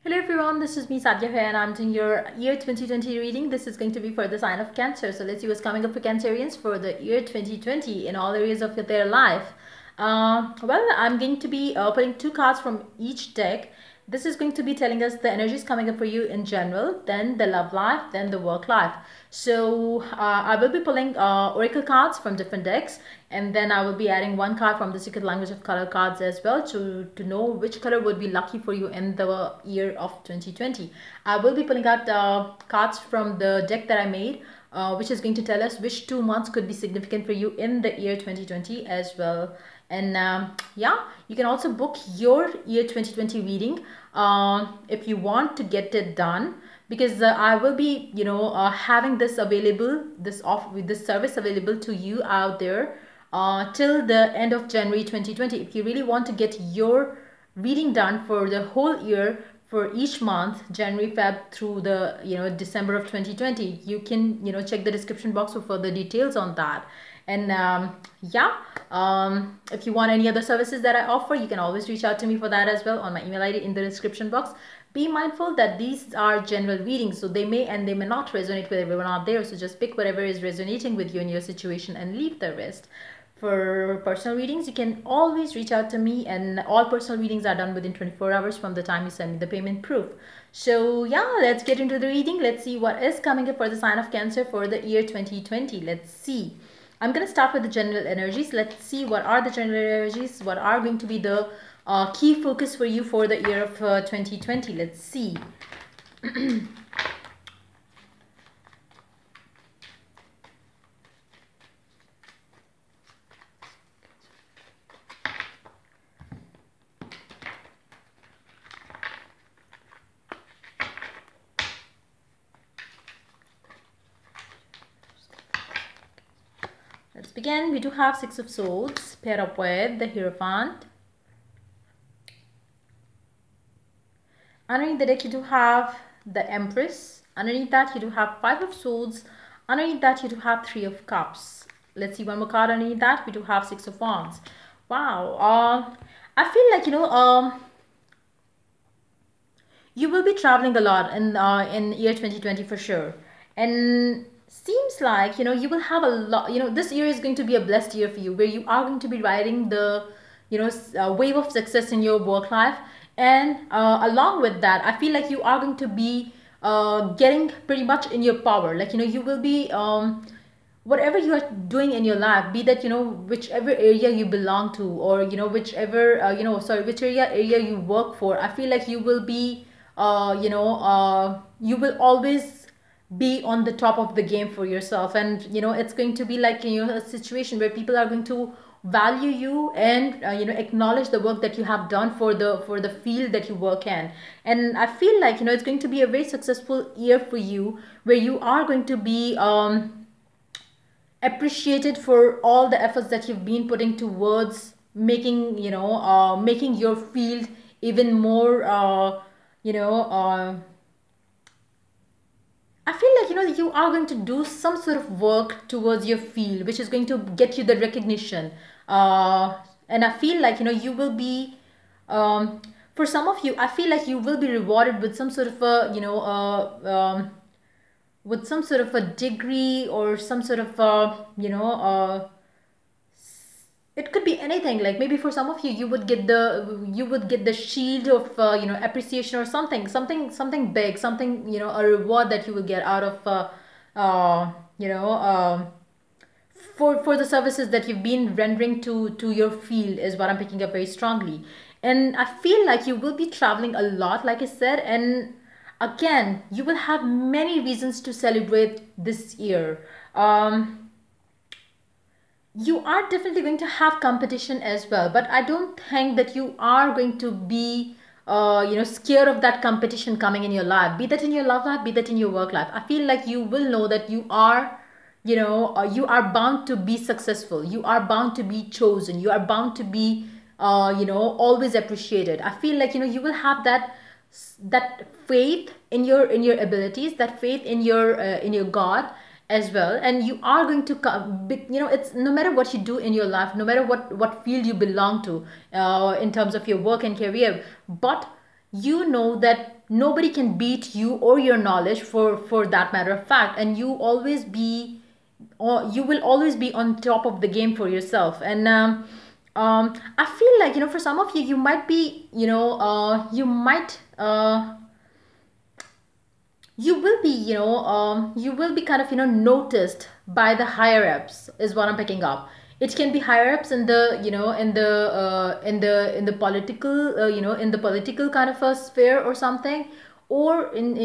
Hello everyone, this is me Sadia here and I'm doing your year 2020 reading. This is going to be for the sign of Cancer. So let's see what's coming up for Cancerians for the year 2020 in all areas of their life. Well, I'm going to be putting two cards from each deck. This is going to be telling us the energies coming up for you in general, then the love life, then the work life. So I will be pulling oracle cards from different decks, and then I will be adding one card from the secret language of color cards as well to know which color would be lucky for you in the year of 2020. I will be pulling out cards from the deck that I made, which is going to tell us which 2 months could be significant for you in the year 2020 as well. And yeah, you can also book your year 2020 reading if you want to get it done, because I will be having this available, this service available to you out there till the end of January 2020. If you really want to get your reading done for the whole year, for each month, January, Feb through the December of 2020, you can check the description box for further details on that. And if you want any other services that I offer, you can always reach out to me for that as well on my email ID in the description box. Be mindful that these are general readings, so they may and they may not resonate with everyone out there. So just pick whatever is resonating with you in your situation and leave the rest. For personal readings, you can always reach out to me, and all personal readings are done within 24 hours from the time you send me the payment proof. So yeah, let's get into the reading. Let's see what is coming up for the sign of Cancer for the year 2020. Let's see. I'm going to start with the general energies. Let's see what are the general energies, what are going to be the key focus for you for the year of 2020. Let's see. Let's begin. We do have Six of Swords paired up with the Hierophant. Underneath the deck, you do have the Empress. Underneath that, you do have Five of Swords. Underneath that, you do have Three of Cups. Let's see one more card underneath that. We do have Six of Wands. Wow. I feel like, you will be traveling a lot in year 2020 for sure. And seems like you will have a lot, this year is going to be a blessed year for you, where you are going to be riding the wave of success in your work life. And along with that, I feel like you are going to be getting pretty much in your power. Like you will be whatever you are doing in your life, be that whichever area you belong to, or whichever which area you work for, I feel like you will be you will always be on the top of the game for yourself. And it's going to be like a situation where people are going to value you and acknowledge the work that you have done for the field that you work in. And I feel like it's going to be a very successful year for you, where you are going to be appreciated for all the efforts that you've been putting towards making making your field even more I feel like you are going to do some sort of work towards your field, which is going to get you the recognition. And I feel like you will be for some of you, I feel like you will be rewarded with some sort of a with some sort of a degree, or some sort of it could be anything. Like maybe for some of you, you would get the shield of appreciation, or something big, something a reward that you will get out of for the services that you've been rendering to your field, is what I'm picking up very strongly. And I feel like you will be traveling a lot, like I said, and again, you will have many reasons to celebrate this year. You are definitely going to have competition as well, but I don't think that you are going to be scared of that competition coming in your life, be that in your love life, be that in your work life. I feel like you will know that you are you are bound to be successful, you are bound to be chosen, you are bound to be always appreciated. I feel like you will have that faith in your abilities, that faith in your God as well. And you are going to come, it's no matter what you do in your life, no matter what field you belong to in terms of your work and career, but you know that nobody can beat you or your knowledge, for that matter of fact, and you always be, or you will always be on top of the game for yourself. And I feel like, for some of you, you might be, you will be, you will be kind of, noticed by the higher ups, is what I'm picking up. It can be higher ups in the, in the political, in the political kind of a sphere or something, or in,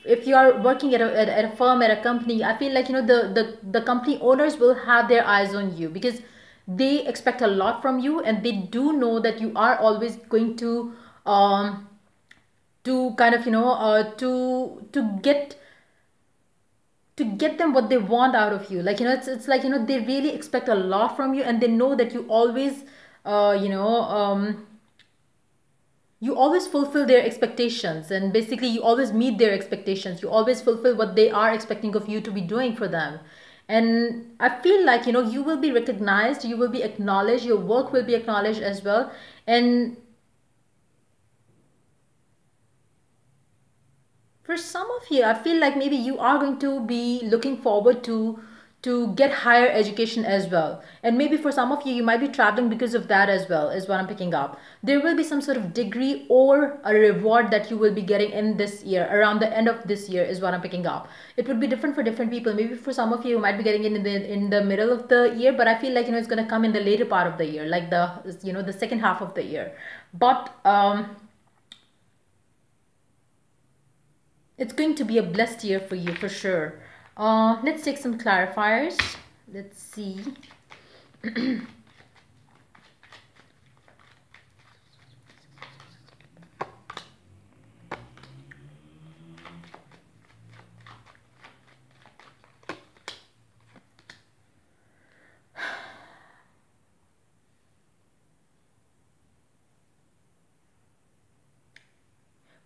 if you are working at a firm, at a company. I feel like, the company owners will have their eyes on you, because they expect a lot from you, and they do know that you are always going to kind of, to get them what they want out of you. Like, it's like, they really expect a lot from you, and they know that you always, you always fulfill their expectations, and basically you always meet their expectations. You always fulfill what they are expecting of you to be doing for them. And I feel like, you will be recognized, you will be acknowledged, your work will be acknowledged as well. And for some of you, I feel like maybe you are going to be looking forward to get higher education as well. And maybe for some of you, you might be traveling because of that as well, is what I'm picking up. There will be some sort of degree or a reward that you will be getting in this year, around the end of this year, is what I'm picking up. It would be different for different people. Maybe for some of you, you might be getting it in the middle of the year, but I feel like, it's going to come in the later part of the year, like the, the second half of the year. But it's going to be a blessed year for you, for sure. Let's take some clarifiers. Let's see.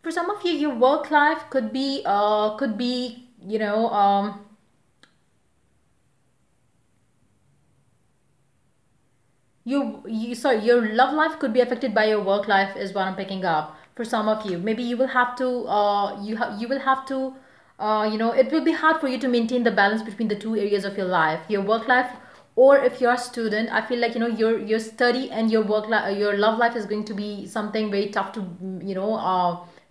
For some of you, your work life could be, sorry, your love life could be affected by your work life, is what I'm picking up. For some of you, maybe you will have to, you will have to, it will be hard for you to maintain the balance between the two areas of your life, your work life, or if you're a student. I feel like, your study and your work life, your love life is going to be something very tough to,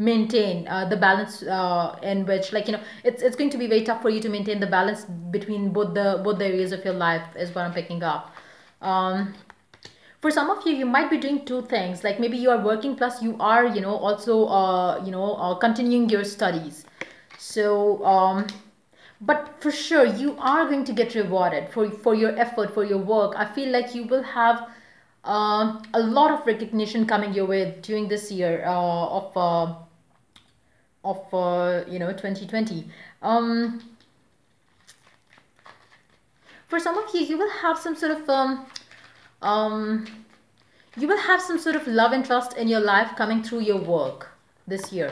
maintain the balance, in which, like, it's going to be very tough for you to maintain the balance between both the areas of your life, is what I'm picking up. For some of you, you might be doing two things. Like, maybe you are working plus you are, also, continuing your studies. So but for sure, you are going to get rewarded for your effort, for your work. I feel like you will have a lot of recognition coming your way during this year, of 2020. For some of you, you will have some sort of you will have some sort of love and trust in your life coming through your work this year.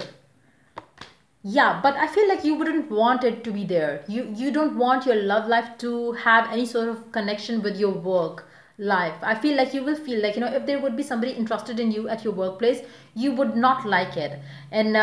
Yeah, but I feel like you wouldn't want it to be there. You don't want your love life to have any sort of connection with your work life. I feel like you will feel like, if there would be somebody interested in you at your workplace, you would not like it. And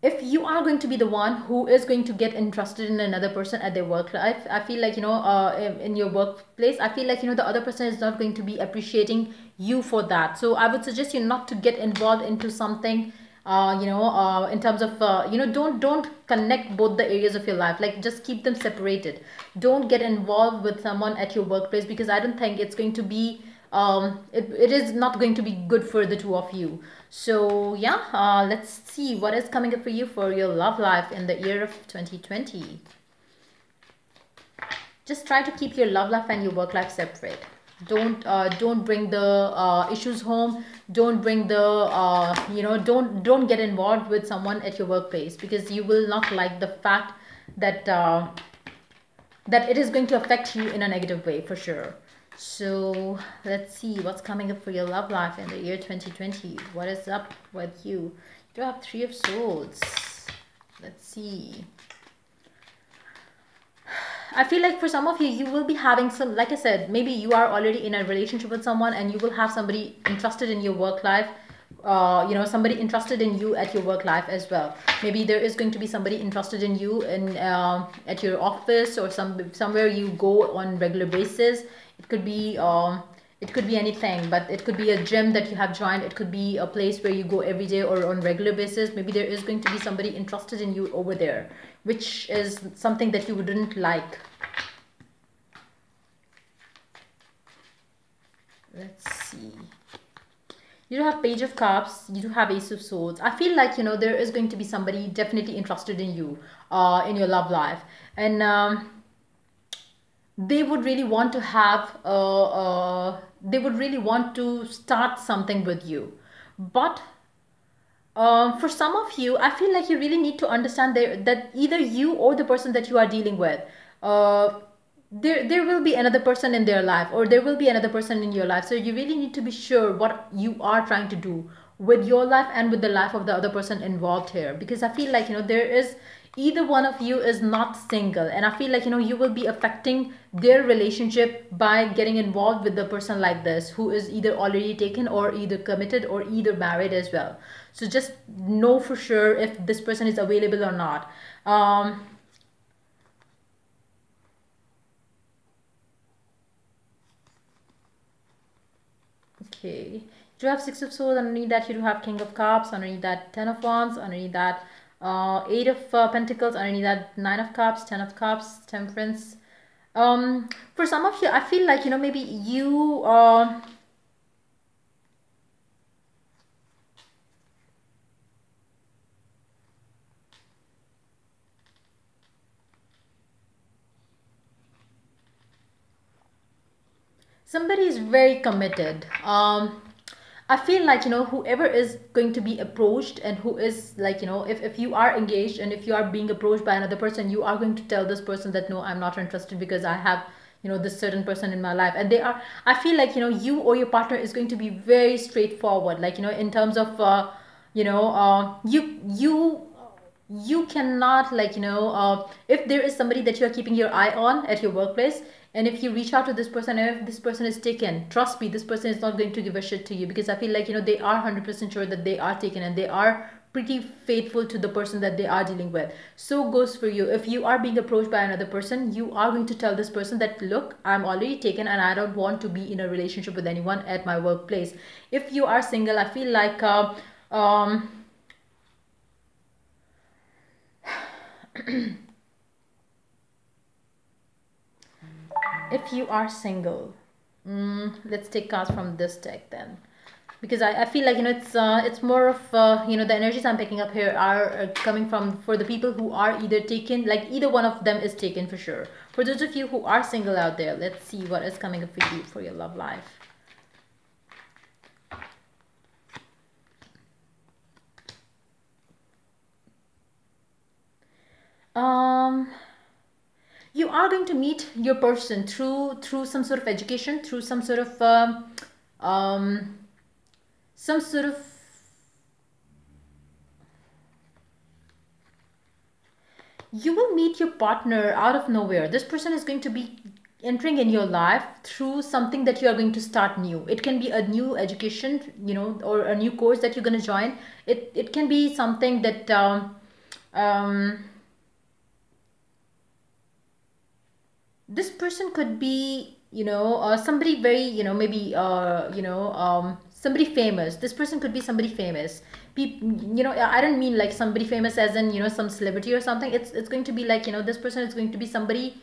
if you are going to be the one who is going to get interested in another person at their work life, I feel like, in your workplace, I feel like, the other person is not going to be appreciating you for that. So I would suggest you not to get involved into something, in terms of, don't connect both the areas of your life. Like, just keep them separated. Don't get involved with someone at your workplace, because I don't think it's going to be, it is not going to be good for the two of you. So yeah, let's see what is coming up for you for your love life in the year of 2020. Just try to keep your love life and your work life separate. Don't bring the issues home. Don't bring the don't get involved with someone at your workplace, because you will not like the fact that that it is going to affect you in a negative way, for sure. So let's see what's coming up for your love life in the year 2020. What is up with you? You have Three of Swords. Let's see. I feel like for some of you, you will be having some, like I said, maybe you are already in a relationship with someone, and you will have somebody interested in your work life somebody interested in you at your work life as well. Maybe there is going to be somebody interested in you in at your office, or somewhere you go on regular basis. It could be anything, but it could be a gym that you have joined. It could be a place where you go every day or on regular basis. Maybe there is going to be somebody interested in you over there, which is something that you wouldn't like. Let's see. You do have Page of Cups. You do have Ace of Swords. I feel like, there is going to be somebody definitely interested in you in your love life. And they would really want to they would really want to start something with you. But for some of you, I feel like you really need to understand that either you or the person that you are dealing with, uh, there will be another person in their life, or there will be another person in your life. So you really need to be sure what you are trying to do with your life and with the life of the other person involved here, because I feel like, there is either one of you is not single, and I feel like, you will be affecting their relationship by getting involved with the person like this, who is either already taken or either committed or either married as well. So just know for sure if this person is available or not. Okay, you have Six of Swords. Underneath that, you do have King of Cups. Underneath that, Ten of Wands. Underneath that, Eight of Pentacles. Underneath that, Nine of Cups, Ten of Cups, Temperance. For some of you, I feel like, maybe you somebody is very committed. I feel like, whoever is going to be approached, and who is like, if you are engaged and if you are being approached by another person, you are going to tell this person that no, I'm not interested, because I have, this certain person in my life. And they are, I feel like, you or your partner is going to be very straightforward, like, in terms of you cannot, like, if there is somebody that you are keeping your eye on at your workplace, and if you reach out to this person, and if this person is taken, trust me, this person is not going to give a shit to you, because I feel like, they are 100% sure that they are taken, and they are pretty faithful to the person that they are dealing with. So goes for you. If you are being approached by another person, you are going to tell this person that, look, I'm already taken and I don't want to be in a relationship with anyone at my workplace. If you are single, I feel like if you are single, let's take cards from this deck then, because I feel like, it's more of the energies I'm picking up here are coming from, for the people who are either taken, like either one of them is taken for sure. For those of you who are single out there, let's see what is coming up for you for your love life. You are going to meet your person through some sort of education, through some sort of um, some sort of, you will meet your partner out of nowhere. This person is going to be entering in your life through something that you are going to start new. It can be a new education, or a new course that you're going to join. It can be something that um, this person could be, somebody very, maybe somebody famous. This person could be somebody famous. I don't mean like somebody famous as in, some celebrity or something. It's going to be like, this person is going to be somebody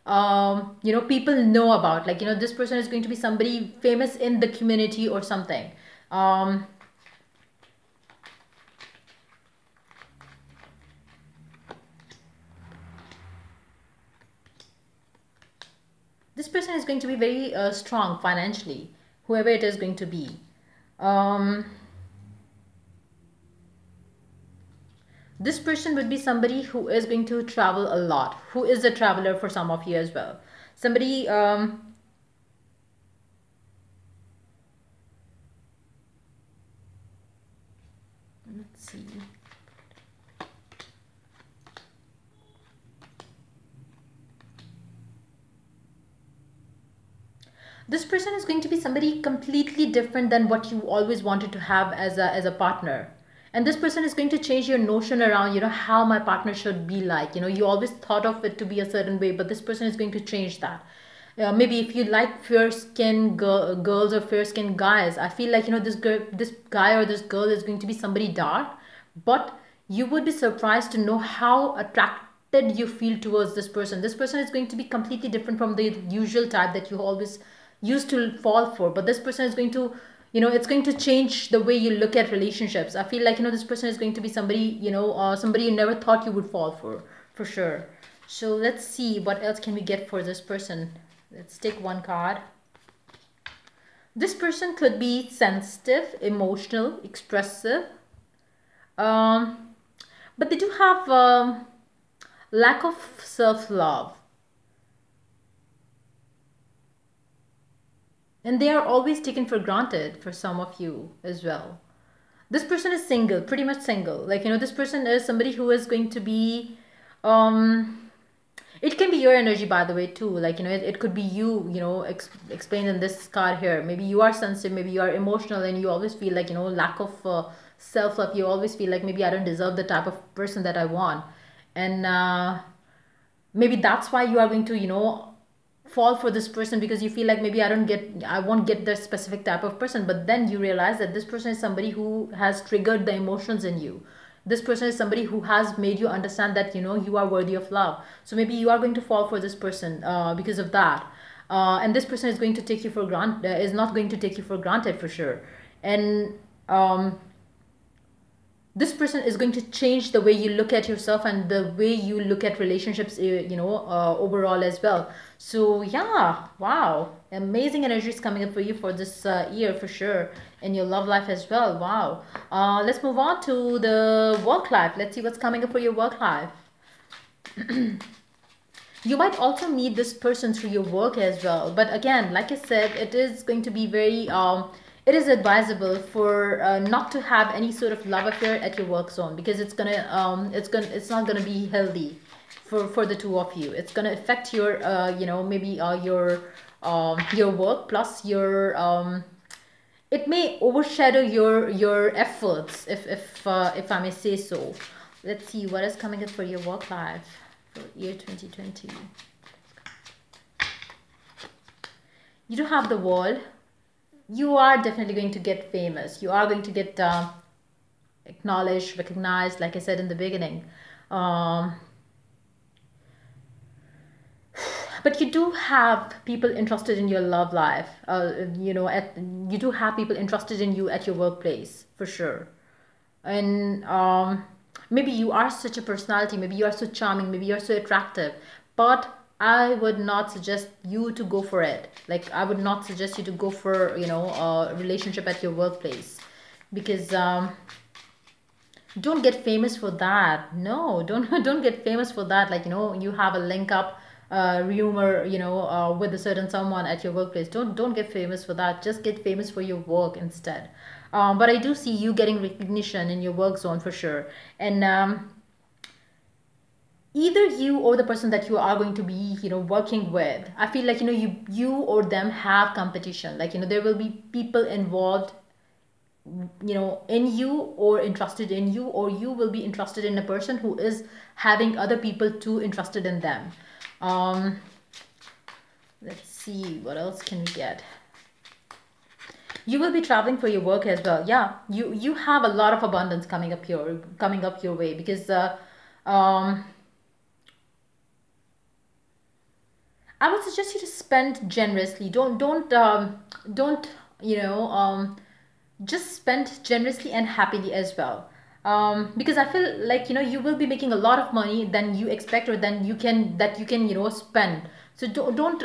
people know about, like, this person is going to be somebody famous in the community or something. This person is going to be very strong financially, whoever it is going to be. um, this person would be somebody who is going to travel a lot, who is a traveler for some of you as well. Somebody let's see. This person is going to be somebody completely different than what you always wanted to have as a partner. And this person is going to change your notion around, how my partner should be like. You always thought of it to be a certain way, but this person is going to change that. Maybe if you like fair skin girls or fair skin guys, I feel like, this guy or this girl is going to be somebody dark, but you would be surprised to know how attracted you feel towards this person. This person is going to be completely different from the usual type that you always used to fall for, but this person is going to, it's going to change the way you look at relationships. I feel like, this person is going to be somebody, somebody you never thought you would fall for sure. So let's see what else can we get for this person. Let's take one card. This person could be sensitive, emotional, expressive, but they do have lack of self-love. And they are always taken for granted for some of you as well. This person is single, pretty much single. Like, this person is somebody who is going to be, it can be your energy, by the way, too. Like, it could be you, explained in this card here. Maybe you are sensitive, maybe you are emotional, and you always feel like, lack of self-love. You always feel like maybe I don't deserve the type of person that I want. And maybe that's why you are going to, fall for this person, because you feel like maybe I won't get that specific type of person. But then you realize that this person is somebody who has triggered the emotions in you. This person is somebody who has made you understand that, you are worthy of love. So maybe you are going to fall for this person because of that. And this person is going to take you for granted, is not going to take you for granted for sure. And this person is going to change the way you look at yourself and the way you look at relationships, overall as well. So yeah, wow, amazing energy is coming up for you for this year for sure, in your love life as well. Wow. Let's move on to the work life. Let's see what's coming up for your work life. You might also meet this person through your work as well, but again, like I said, it is going to be very it is advisable for not to have any sort of love affair at your work zone, because it's it's not gonna be healthy for the two of you. It's gonna affect your maybe your work, plus your it may overshadow your efforts, if I may say so. Let's see what is coming up for your work life for year 2020. You do have the World. You are definitely going to get famous. You are going to get acknowledged, recognized, like I said in the beginning. But you do have people interested in your love life. You do have people interested in you at your workplace for sure. And maybe you are such a personality. Maybe you are so charming. Maybe you are so attractive. But I would not suggest you to go for it. Like, I would not suggest you to go for, a relationship at your workplace, because don't get famous for that. No, don't get famous for that. Like, you have a link up rumor, with a certain someone at your workplace. Don't get famous for that. Just get famous for your work instead. But I do see you getting recognition in your work zone for sure. And either you or the person that you are going to be working with, I feel like you or them have competition. Like, there will be people involved in you, or interested in you, or you will be interested in a person who is having other people too interested in them. Let's see what else can we get. You will be traveling for your work as well. Yeah, you have a lot of abundance coming up your way, because I would suggest you to spend generously. Don't just spend generously and happily as well. Because I feel like you will be making a lot of money than you expect, or than you can spend. So don't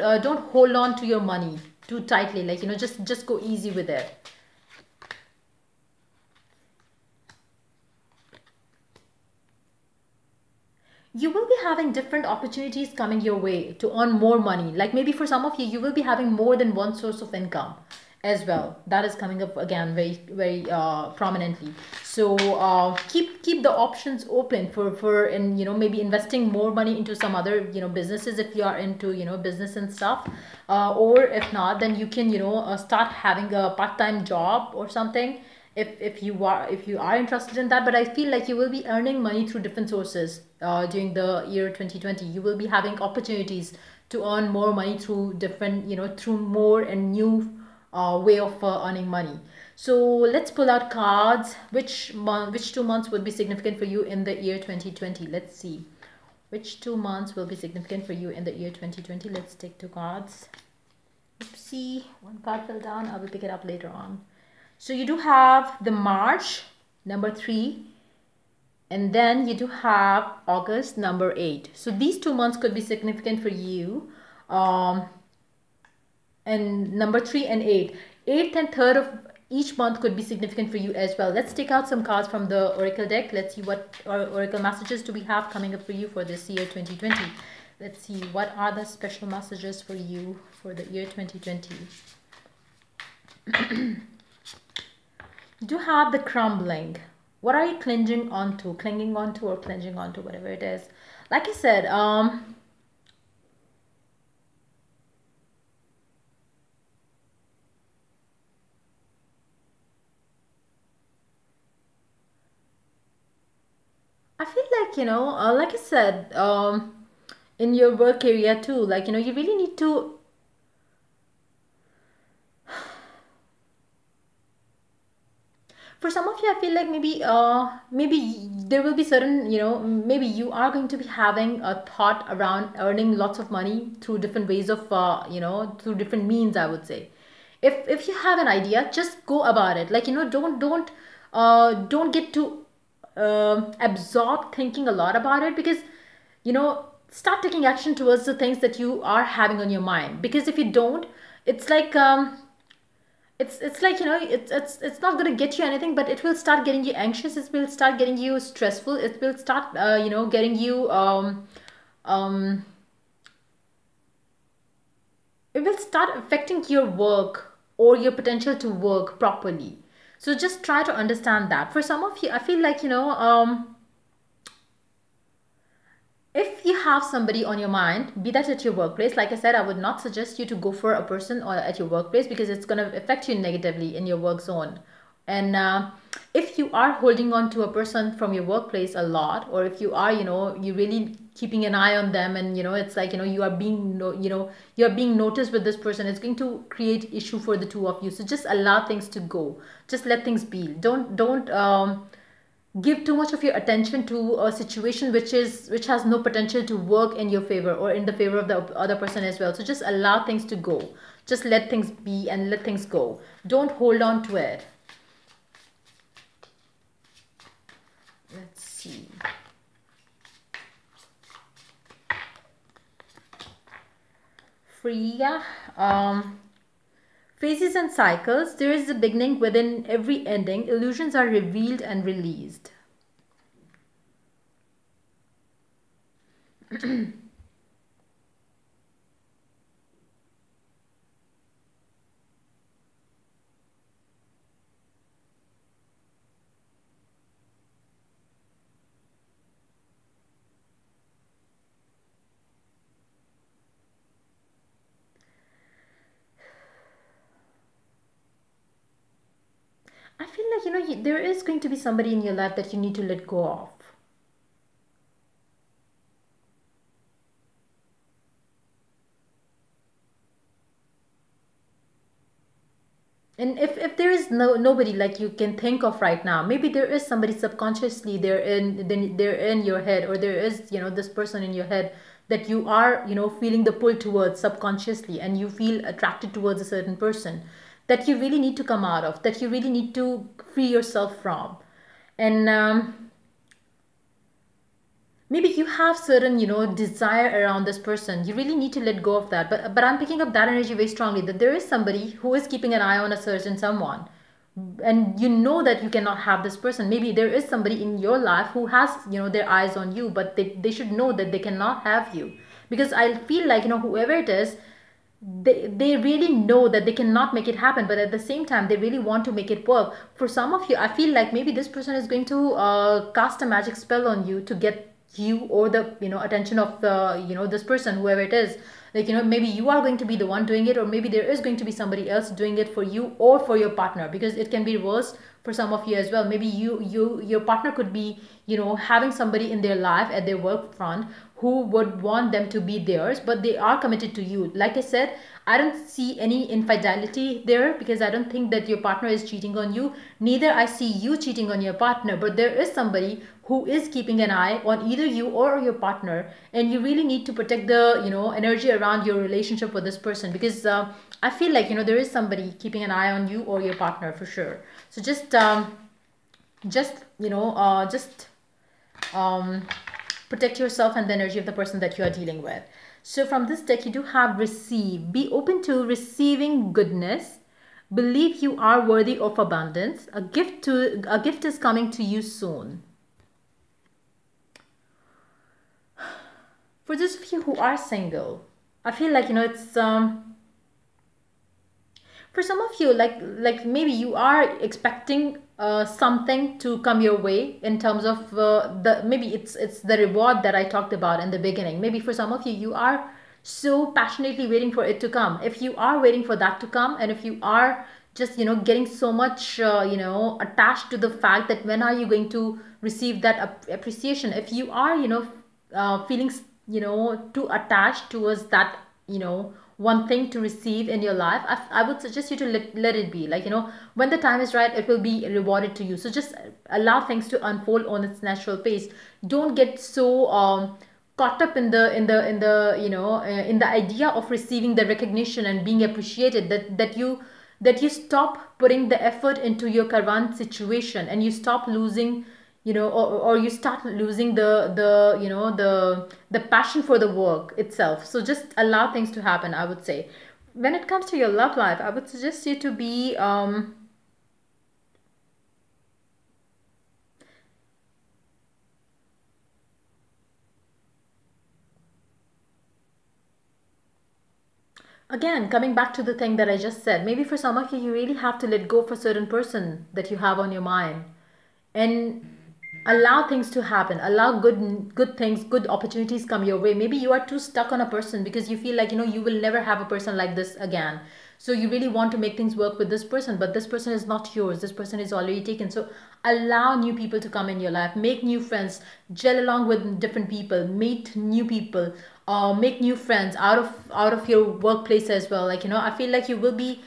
hold on to your money too tightly. Like, just go easy with it. You will be having different opportunities coming your way to earn more money. Like, maybe for some of you, you will be having more than one source of income. as well. That is coming up again very prominently. So keep the options open for and maybe investing more money into some other businesses if you are into business and stuff, or if not, then you can start having a part-time job or something, if you are interested in that. But I feel like you will be earning money through different sources during the year 2020. You will be having opportunities to earn more money through different through more and new way of earning money. So let's pull out cards. Which 2 months would be significant for you in the year 2020? Let's see which 2 months will be significant for you in the year 2020. Let's take two cards. Oopsie, one card fell down. I will pick it up later on. So you do have the March, number 3, and then you do have August, number 8. So these 2 months could be significant for you. And number 3 and 8. 8th and 3rd of each month could be significant for you as well. Let's take out some cards from the Oracle deck. Let's see what Oracle messages do we have coming up for you for this year 2020. Let's see what are the special messages for you for the year 2020. You do have the crumbling. What are you clinging onto, or clinging onto, whatever it is. Like I said, I feel like, like I said, in your work area too, like, you really need to, for some of you, I feel like maybe there will be certain, maybe you are going to be having a thought around earning lots of money through different ways of, through different means, I would say. If you have an idea, just go about it. Like, don't get too absorbed thinking a lot about it, because start taking action towards the things that you are having on your mind. Because if you don't, it's like it's like it's not going to get you anything, but it will start getting you anxious, it will start getting you stressful, it will start getting you it will start affecting your work or your potential to work properly. So just try to understand that. For some of you, I feel like if you have somebody on your mind, be that at your workplace, like I said, I would not suggest you to go for a person or at your workplace, because it's going to affect you negatively in your work zone. And if you are holding on to a person from your workplace a lot, or if you are you really keeping an eye on them, and it's like you are being you are being noticed with this person, it's going to create issue for the two of you. So just allow things to go, just let things be. Don't give too much of your attention to a situation which has no potential to work in your favor or in the favor of the other person as well. So just allow things to go, just let things be and let things go. Don't hold on to it. Let's see. Freya, phases and cycles. There is a beginning within every ending. Illusions are revealed and released. I feel like there is going to be somebody in your life that you need to let go of. And if there is nobody like you can think of right now, maybe there is somebody subconsciously they're in your head, or there is this person in your head that you are feeling the pull towards subconsciously, and you feel attracted towards a certain person that you really need to come out of, that you really need to free yourself from. And maybe you have certain desire around this person, you really need to let go of that. But I'm picking up that energy very strongly, that there is somebody who is keeping an eye on a certain someone, and that you cannot have this person. Maybe there is somebody in your life who has their eyes on you, but they should know that they cannot have you, because I feel like whoever it is, they really know that they cannot make it happen, but at the same time they really want to make it work. For some of you, I feel like maybe this person is going to cast a magic spell on you to get you or the attention of the this person, whoever it is. Like, maybe you are going to be the one doing it, or maybe there is going to be somebody else doing it for you or for your partner, because it can be reversed for some of you as well. Maybe your partner could be having somebody in their life at their work front who would want them to be theirs, but they are committed to you. Like I said, I don't see any infidelity there, because I don't think that your partner is cheating on you. Neither I see you cheating on your partner, but there is somebody who is keeping an eye on either you or your partner, and you really need to protect the energy around your relationship with this person, because I feel like there is somebody keeping an eye on you or your partner for sure. So just protect yourself and the energy of the person that you are dealing with. So from this deck, you do have receive. Be open to receiving goodness. Believe you are worthy of abundance. A gift is coming to you soon. For those of you who are single, I feel like it's for some of you, like maybe you are expecting something to come your way in terms of maybe it's the reward that I talked about in the beginning. Maybe for some of you, you are so passionately waiting for it to come. If you are waiting for that to come, and if you are just getting so much attached to the fact that when are you going to receive that appreciation, if you are feeling too attached towards that one thing to receive in your life, I would suggest you to let it be. Like, when the time is right, it will be rewarded to you. So just allow things to unfold on its natural pace. Don't get so caught up in the in the idea of receiving the recognition and being appreciated, that you stop putting the effort into your current situation, and you stop losing or you start losing the passion for the work itself. So just allow things to happen, I would say. When it comes to your love life, I would suggest you to be again, coming back to the thing that I just said, maybe for some of you, you really have to let go of a certain person that you have on your mind, and allow things to happen. Allow good things, good opportunities come your way. Maybe you are too stuck on a person because you feel like you will never have a person like this again. So you really want to make things work with this person, but this person is not yours. This person is already taken. So allow new people to come in your life. Make new friends. Gel along with different people. Meet new people. Make new friends out of your workplace as well. Like, I feel like you will be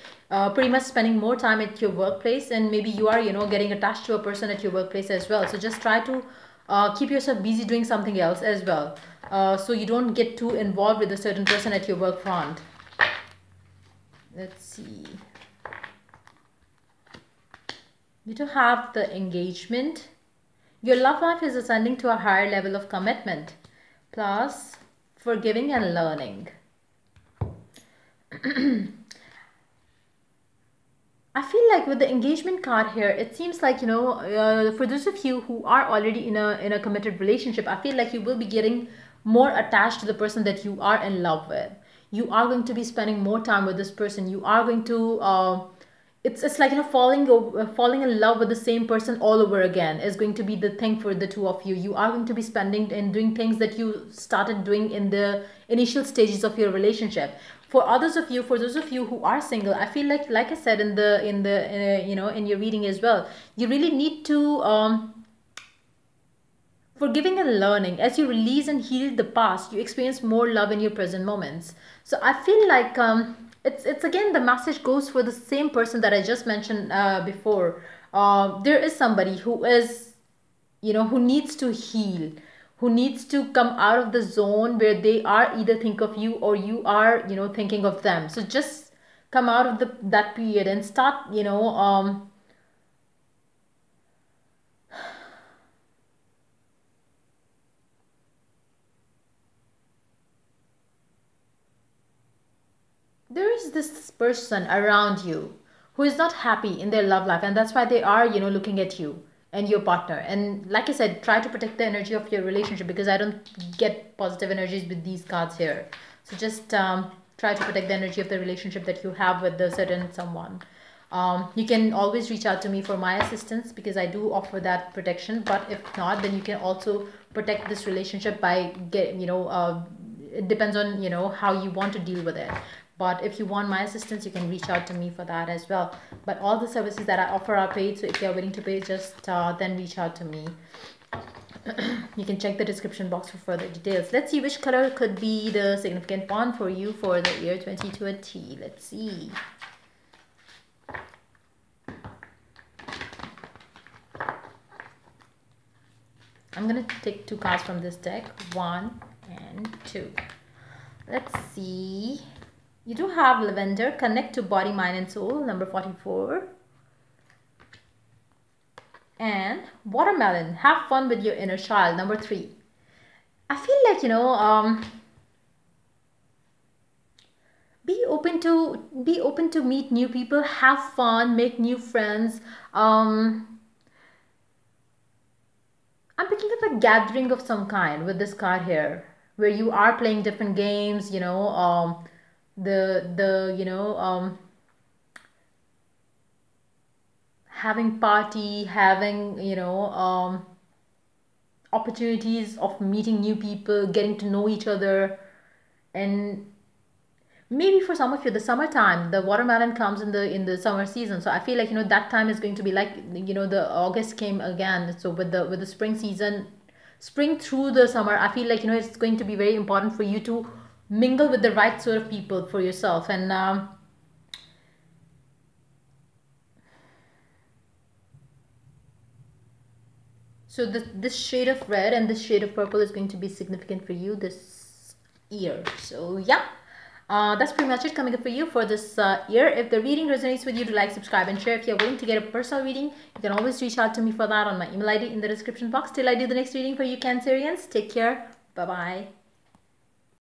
pretty much spending more time at your workplace, and maybe you are getting attached to a person at your workplace as well. So just try to keep yourself busy doing something else as well, so you don't get too involved with a certain person at your work front. Let's see. You do have the engagement. Your love life is ascending to a higher level of commitment, plus forgiving and learning. I feel like with the engagement card here, it seems like, for those of you who are already in a committed relationship, I feel like you will be getting more attached to the person that you are in love with. You are going to be spending more time with this person. You are going to it's like falling in love with the same person all over again is going to be the thing for the two of you. You are going to be spending and doing things that you started doing in the initial stages of your relationship. For those of you who are single, I feel like I said in the in your reading as well, you really need to forgiving and learning. As you release and heal the past, you experience more love in your present moments. So I feel like it's again, the message goes for the same person that I just mentioned before. There is somebody who is, who needs to heal, who needs to come out of the zone where they are either think of you or you are, thinking of them. So just come out of that period and start, there is this person around you who is not happy in their love life, and that's why they are looking at you and your partner. And like I said, try to protect the energy of your relationship, because I don't get positive energies with these cards here. So just try to protect the energy of the relationship that you have with the certain someone. You can always reach out to me for my assistance, because I do offer that protection. But if not, then you can also protect this relationship by it depends on how you want to deal with it. But if you want my assistance, you can reach out to me for that as well. But all the services that I offer are paid, so if you're willing to pay, just then reach out to me. You can check the description box for further details. Let's see which color could be the significant one for you for the year 2020. Let's see. I'm gonna take 2 cards from this deck, 1 and 2. Let's see. You do have lavender, connect to body, mind and soul, number 44. And watermelon, have fun with your inner child, number 3. I feel like, be open to meet new people, have fun, make new friends. I'm picking up a gathering of some kind with this card here, where you are playing different games, having party, having opportunities of meeting new people, getting to know each other. And maybe for some of you, the summertime, the watermelon comes in the summer season, so I feel like that time is going to be like the August came again. So with the spring season, spring through the summer, I feel like it's going to be very important for you to mingle with the right sort of people for yourself. And so this shade of red and this shade of purple is going to be significant for you this year. So yeah, that's pretty much it coming up for you for this year. If the reading resonates with you, do like, subscribe and share. If you're willing to get a personal reading, you can always reach out to me for that on my email ID in the description box. Till I do the next reading for you Cancerians, take care. Bye bye.